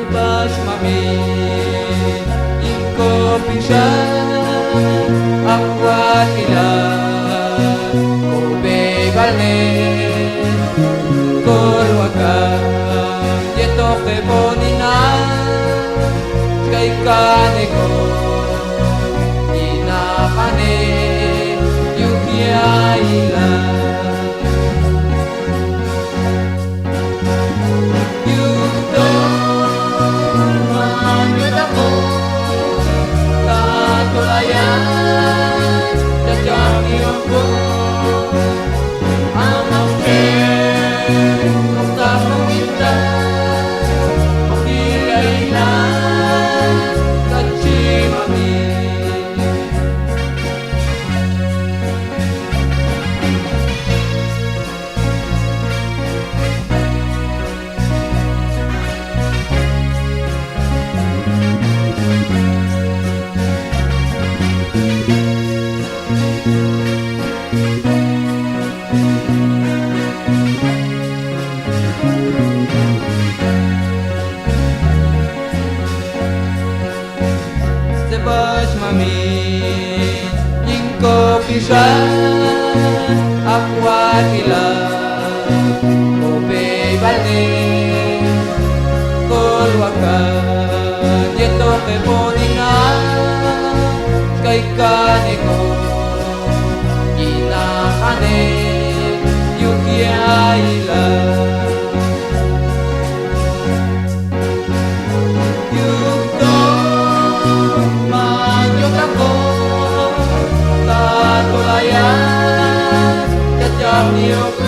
Sebas mami Inko pisah Akwat ila Kobe balne Kolwaka Yeto ke bonina Kay kaneko Inakane Yukia ila Sebas mami Inko pisah Akwat ila Kobe balne Kolwaka Yeto ke bonina Kay kaneko Inakane Yukia ila Yo